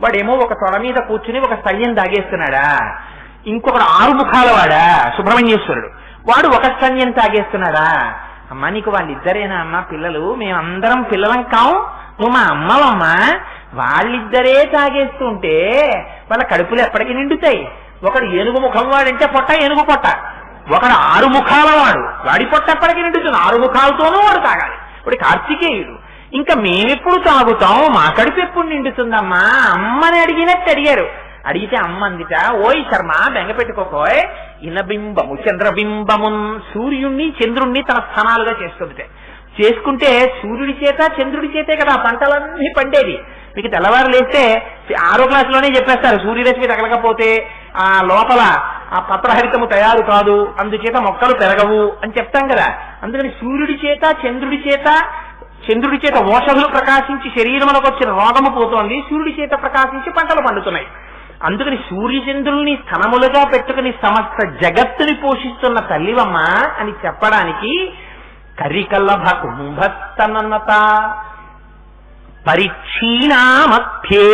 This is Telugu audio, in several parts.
వాడేమో ఒక తొడ మీద కూర్చుని ఒక స్తల్యం తాగేస్తున్నాడా, ఇంకొకడు 6 ముఖాల వాడా సుబ్రహ్మణ్యేశ్వరుడు, వాడు ఒక స్తల్యం తాగేస్తున్నాడా? అమ్మా నీకు వాళ్ళిద్దరేనా అమ్మా పిల్లలు? మేమందరం పిల్లలం కావు, నువ్వు మా అమ్మవమ్మా. వాళ్ళిద్దరే తాగేస్తుంటే వాళ్ళ కడుపులు ఎప్పటికి నిండుతాయి? ఒకడు ఏనుగు ముఖం వాడంటే పొట్ట ఏనుగు పొట్ట, ఒకడు 6 ముఖాల వాడు, వాడి పొట్ట ఎప్పటికి నిండుతుంది. 6 ముఖాలతోనూ వాడు తాగాలి. వాడి కార్తికేయుడు. ఇంకా మేమెప్పుడు తాగుతాం, మా కడుపు ఎప్పుడు నిండుతుందమ్మా అమ్మని అడిగినట్టు అడిగారు. అడిగితే అమ్మ అందిట, ఓయ్ శర్మ బెంగ పెట్టుకోకోయ్, ఇనబింబము చంద్రబింబమున్, సూర్యుణ్ణి చంద్రుణ్ణి తన స్థానాలుగా చేసుకుంటే చేసుకుంటే సూర్యుడి చేత చంద్రుడి చేతే కదా పంటలన్నీ పండేది. మీకు తెల్లవారు లేస్తే 6వ క్లాసులోనే చెప్పేస్తారు, సూర్యరశ్మి తగలకపోతే ఆ లోపల ఆ పత్రహరితము తయారు కాదు, అందుచేత మొక్కలు పెరగవు అని చెప్తాం కదా. అందుకని సూర్యుడి చేత చంద్రుడి చేత ఓషధులు ప్రకాశించి శరీరంలోకి వచ్చిన రోగము పోతోంది, సూర్యుడి చేత ప్రకాశించి పంటలు పండుతున్నాయి. అందుకని సూర్యచంద్రుల్ని స్థనములుగా పెట్టుకుని సమస్త జగత్తుని పోషిస్తున్న తల్లివమ్మ అని చెప్పడానికి కరికల్లభ కుంభస్తనత పరిక్షీణా మధ్యే,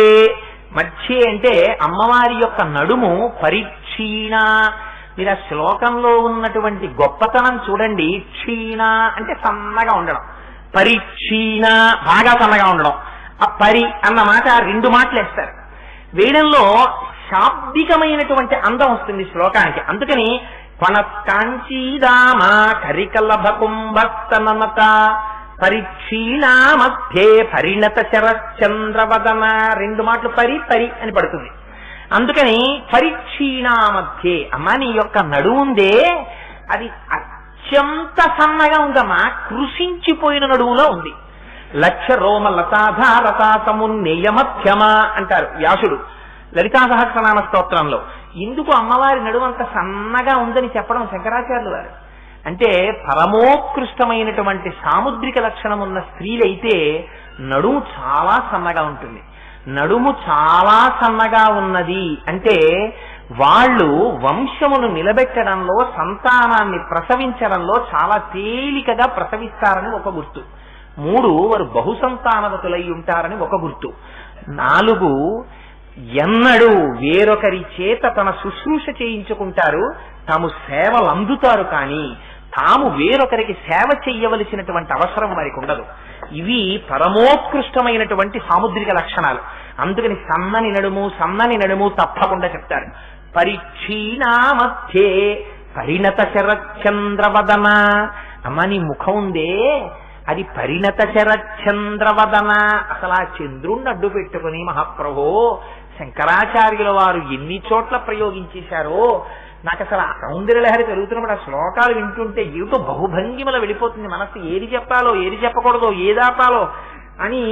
మధ్యే అంటే అమ్మవారి యొక్క నడుము పరిక్షీణ. మీరు ఆ శ్లోకంలో ఉన్నటువంటి గొప్పతనం చూడండి. క్షీణ అంటే సన్నగా ఉండడం, పరిక్షీణ బాగా సన్నగా ఉండడం. ఆ పరి అన్న మాట 2 మాటలు వేస్తారు. వేయడంలో శాబ్దికమైనటువంటి అందం వస్తుంది శ్లోకానికి. అందుకని కొనకాంచీదామ కరికల్లభ కుంభస్తనత పరిక్షీణా మధ్యే పరిణత శరచంద్రవదన, 2 మాటలు పరి పరి అని పడుతుంది. అందుకని పరిక్షీణా మధ్యే అమ్మా నీ యొక్క నడువుందే అది అత్యంత సన్నగా ఉందమ్మా, కృషించిపోయిన నడువులో ఉంది. లక్ష రోమ లతాధారతాతమున్నేయమధ్యమ అంటారు వ్యాసుడు లలితా సహస్రనామ స్తోత్రంలో. ఇందుకు అమ్మవారి నడుము అంత సన్నగా ఉందని చెప్పడం శంకరాచార్యులు వారు. అంటే పరమోత్కృష్టమైనటువంటి సాముద్రిక లక్షణం ఉన్న స్త్రీలైతే నడుము చాలా సన్నగా ఉంటుంది. నడుము చాలా సన్నగా ఉన్నది అంటే వాళ్ళు వంశమును నిలబెట్టడంలో, సంతానాన్ని ప్రసవించడంలో చాలా తేలికగా ప్రసవిస్తారని ఒక గుర్తు. 3 వారు బహుసంతానవతులై ఉంటారని ఒక గుర్తు. 4 ఎన్నడూ వేరొకరి చేత తన శుశ్రూష చేయించుకుంటారు, తాము సేవలు అందుతారు, కానీ తాము వేరొకరికి సేవ చెయ్యవలసినటువంటి అవసరం వారికి ఉండదు. ఇవి పరమోత్కృష్టమైనటువంటి సాముద్రిక లక్షణాలు. అందుకని సన్నని నడుము తప్పకుండా చెప్తారు. పరిక్షీణా మధ్యే పరిణత శరచంద్రవదన, అమ్మ నీ ముఖం ఉందే అది పరిణత శరచంద్రవదన. అసలు ఆ చంద్రుణ్ణి అడ్డు పెట్టుకుని మహాప్రభో శంకరాచార్యుల వారు ఎన్ని చోట్ల ప్రయోగించేశారో నాకు అసలు ఆ సౌందర్యలహరి పెరుగుతున్నప్పుడు ఆ శ్లోకాలు వింటుంటే ఏమిటో బహుభంగిమల వెళ్ళిపోతుంది మనస్సు. ఏది చెప్పాలో ఏది చెప్పకూడదో ఏదాపాలో అని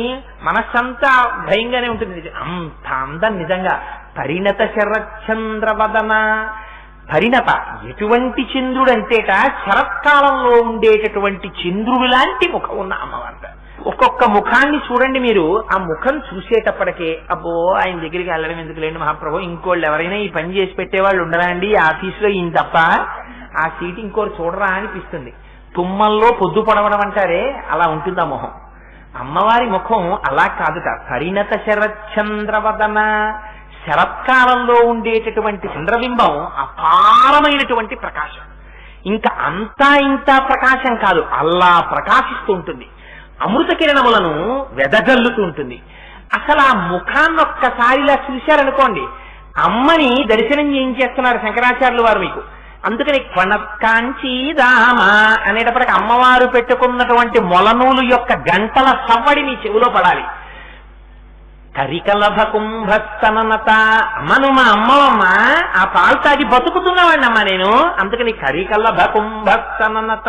మనస్సంతా భయంగానే ఉంటుంది. అంత అందం నిజంగా. పరిణత శరచంద్రవదన, పరిణత ఎటువంటి చంద్రుడు అంటేట శరత్కాలంలో ఉండేటటువంటి చంద్రుడు లాంటి ముఖం ఉన్న అమ్మవారు. ఒక్కొక్క ముఖాన్ని చూడండి మీరు. ఆ ముఖం చూసేటప్పటికే అబ్బో ఆయన దగ్గరికి వెళ్ళడం ఎందుకు లేండి మహాప్రభు, ఇంకోళ్ళు ఎవరైనా ఈ పని చేసి పెట్టేవాళ్ళు ఉండరా అండి ఆఫీసులో, ఈయన తప్ప ఆ సీట్ ఇంకోరు చూడరా అనిపిస్తుంది. తుమ్మల్లో పొద్దు పొడవడం అంటారే అలా ఉంటుంది ఆ ముఖం. అమ్మవారి ముఖం అలా కాదుట. పరిణత శరచంద్రవదన, శరత్కాలంలో ఉండేటటువంటి చంద్రబింబం అపారమైనటువంటి ప్రకాశం. ఇంకా అంతా ఇంత ప్రకాశం కాదు, అలా ప్రకాశిస్తూ ఉంటుంది. అమృత కిరణములను వెదజల్లుతూ ఉంటుంది. అసలు ఆ ముఖాన్ని ఒక్కసారిలా చూశారనుకోండి, అమ్మని దర్శనం చేయించేస్తున్నారు శంకరాచార్యులు వారు మీకు. అందుకని కొనకాంచీదామ అనేటప్పటికి అమ్మవారు పెట్టుకున్నటువంటి మొలనూలు యొక్క గంటల సవ్వడి మీ చెవిలో పడాలి. కరికలభ కుంభస్తనత, అమ్మను మా అమ్మవమ్మ ఆ పాలు తాగి బతుకుతున్నావాడిని అమ్మా నేను. అందుకని కరికలభ కుంభస్తనత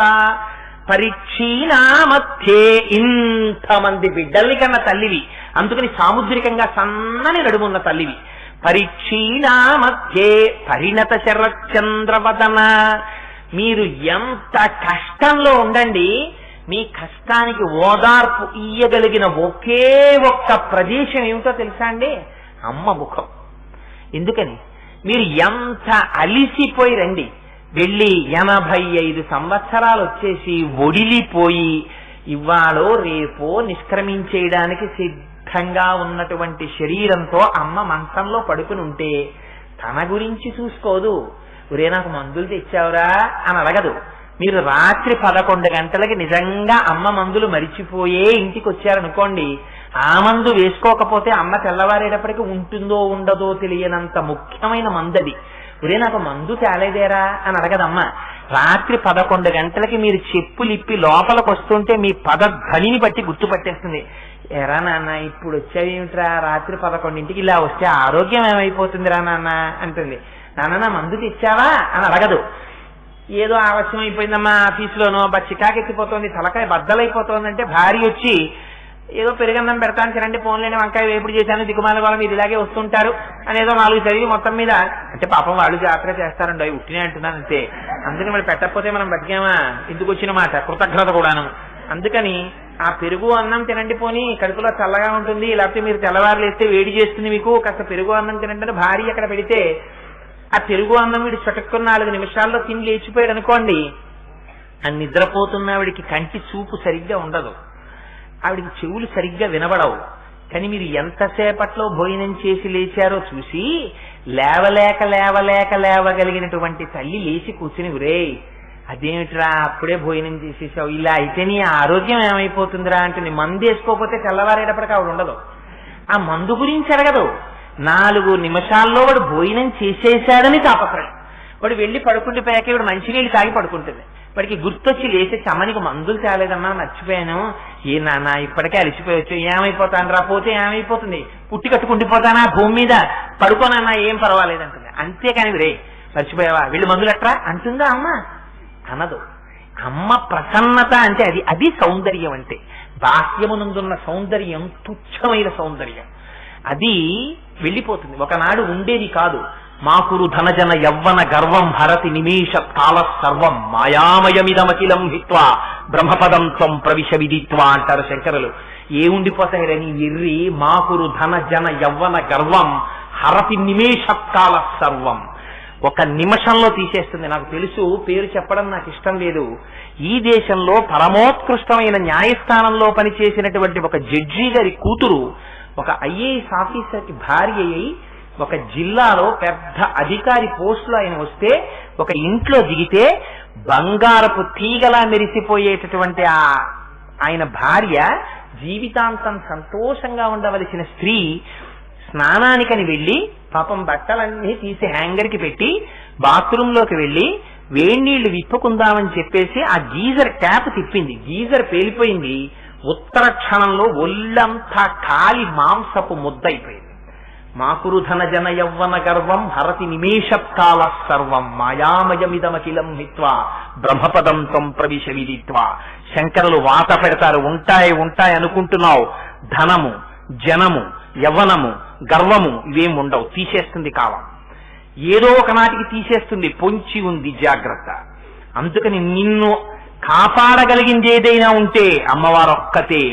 పరిక్షీణా మధ్యే, ఇంతమంది బిడ్డల్ని కన్న తల్లివి, అందుకని సాముద్రికంగా సన్నని నడుమున్న తల్లివి. పరిక్షీణా మధ్యే పరిణత శరచంద్రవదన, మీరు ఎంత కష్టంలో ఉండండి, మీ కష్టానికి ఓదార్పు ఇయ్యగలిగిన ఒకే ఒక్క ప్రదేశం ఏమిటో తెలుసా అండి? అమ్మ ముఖం. ఎందుకని మీరు ఎంత అలిసిపోయి రండి, వెళ్ళి 85 సంవత్సరాలు వచ్చేసి ఒడిలిపోయి ఇవాళో రేపో నిష్క్రమించేయడానికి సుఖంగా ఉన్నటువంటి శరీరంతో అమ్మ మంచంలో పడుకుని ఉంటే తన గురించి చూసుకోదు. ఒరే నాకు మందులు తెచ్చావురా అని అడగదు. మీరు రాత్రి 11 గంటలకి నిజంగా అమ్మ మందులు మరిచిపోయే ఇంటికి వచ్చారనుకోండి, ఆ మందు వేసుకోకపోతే అమ్మ తెల్లవారేటప్పటికి ఉంటుందో ఉండదో తెలియనంత ముఖ్యమైన మందది. ఒరే నాకు మందు తేలేదేరా అని అడగదమ్మ. రాత్రి 11 గంటలకి మీరు చెప్పులిప్పి లోపలికి వస్తుంటే మీ పదధ్వనిని బట్టి గుర్తుపట్టేస్తుంది. ఎరా నాన్న ఇప్పుడు వచ్చావేమిట్రా రాత్రి 11ంటికి, ఇలా వస్తే ఆరోగ్యం ఏమైపోతుందిరా నాన్న అంటుంది. నాన్న మందు తెచ్చావా అని అడగదు. ఏదో ఆలస్యం అయిపోయిందమ్మా ఆఫీసులోనో చికాకెత్తిపోతుంది, తలకాయ బద్దలైపోతుందంటే భార్య వచ్చి ఏదో పెరుగన్నం పెడతాను తినండి, ఫోన్లేని వంకాయ వేపుడు చేశాను, దిగుమాల వాళ్ళు మీరు ఇలాగే వస్తుంటారు అనేదో 4 చదివి మొత్తం మీద అంటే పాపం వాళ్ళు జాగ్రత్త చేస్తారండి, అవి ఉట్టినే అంటున్నాను అంతే. అందుకని వాళ్ళు పెట్టకపోతే మనం బతికామా, ఎందుకు వచ్చిన మాట కృతజ్ఞత కూడాను. అందుకని ఆ పెరుగు అన్నం తినండి, పోని కడుపులో చల్లగా ఉంటుంది, లేకపోతే మీరు తెల్లవారులు వేస్తే వేడి చేస్తుంది మీకు, కాస్త పెరుగు అన్నం తినండి అని భార్య అక్కడ పెడితే ఆ పెరుగు అన్నం వీడు చటుక్కున్న 4 నిమిషాల్లో తిని లేచిపోయాడు అనుకోండి, ఆ నిద్రపోతున్న ఆవిడికి కంటి చూపు సరిగ్గా ఉండదు, ఆవిడికి చెవులు సరిగ్గా వినబడవు. కానీ మీరు ఎంతసేపట్లో భోజనం చేసి లేచారో చూసి లేవగలిగినటువంటి తల్లి లేచి కూర్చుని ఒరే అదేమిట్రా అప్పుడే భోజనం చేసేసావు, ఇలా అయితే నీ ఆరోగ్యం ఏమైపోతుందిరా అంటే మందు వేసుకోకపోతే తెల్లవారేటప్పటికి ఆవిడ ఉండదు. ఆ మందు గురించి అడగదు. 4 నిమిషాల్లో వాడు భోజనం చేసేశాడని తాపత్రయం. వాడు వెళ్ళి పడుకుండిపోయాక వాడు మంచినీళ్ళు తాగి పడుకుంటుంది. వాడికి గుర్తొచ్చి లేచి చమ్మనికి మందులు తేలేదమ్మా మర్చిపోయాను, ఏ నాన్న ఇప్పటికే అలిసిపోయొచ్చు, ఏమైపోతాను రా, పోతే ఏమైపోతుంది, పుట్టి కట్టుకుండిపోతానా భూమి మీద, పడుకోనన్నా ఏం పర్వాలేదంటుంది. అంతేకాని రే మర్చిపోయావా వీళ్ళు మందులు ఎట్రా అంటుందా అమ్మ? అనదు. అమ్మ ప్రసన్నత అంటే అది సౌందర్యం. అంటే బాహ్యమునందున్న సౌందర్యం తుచ్చమైన సౌందర్యం, అది వెళ్ళిపోతుంది. ఒకనాడు ఉండేది కాదు. మాకురు ధనజన యవ్వన గర్వం హరతి నిమేష కాల సర్వం మాయామయమిదమఖిలం హిత్వా బ్రహ్మపదం త్వం ప్రవిశ విదిత్వా అంటారు శంకరులు. ఏ ఉండిపోతాయిరని ఎర్రి మాకురు ధన జన యవ్వన గర్వం హరతి నిమేష కాల సర్వం. 1 నిమిషంలో తీసేస్తుంది. నాకు తెలుసు, పేరు చెప్పడం నాకు ఇష్టం లేదు. ఈ దేశంలో పరమోత్కృష్టమైన న్యాయస్థానంలో పనిచేసినటువంటి ఒక జడ్జి గారి కూతురు ఒక ఐఏఎస్ ఆఫీసర్కి భార్య అయి ఒక జిల్లాలో పెద్ద అధికారి పోస్టులో ఆయన వస్తే ఒక ఇంట్లో దిగితే బంగారపు తీగలా మెరిసిపోయేటటువంటి ఆయన భార్య జీవితాంతం సంతోషంగా ఉండవలసిన స్త్రీ స్నానానికని వెళ్లి పాపం బట్టలన్నీ తీసి హ్యాంగర్కి పెట్టి బాత్రూంలోకి వెళ్లి వేడినీళ్లు విప్పుకుందామని చెప్పేసి ఆ గీజర్ ట్యాప్ తిప్పింది. గీజర్ పేలిపోయింది. ఉత్తర క్షణంలో ఒళ్ళంతా కాలి మాంసపు ముద్దయిపోయింది. మాకురు ధన జన యవ్వన గర్వం హరతి నిమేషత్కాల సర్వం మాయామయమిదమఖిలం హిత్వా బ్రహ్మపదం త్వం ప్రవిశ విదిత్వా. శంకరులు వాత పెడతారు. ఉంటాయి అనుకుంటున్నావు, ధనము జనము యవ్వనము గర్వము ఇవేం ఉండవు, తీసేస్తుంది కాలం. ఏదో ఒకనాటికి తీసేస్తుంది. పొంచి ఉంది జాగ్రత్త. అందుకని నిన్ను కాపాడగలిగింది ఏదైనా ఉంటే అమ్మవారు ఒక్కతే.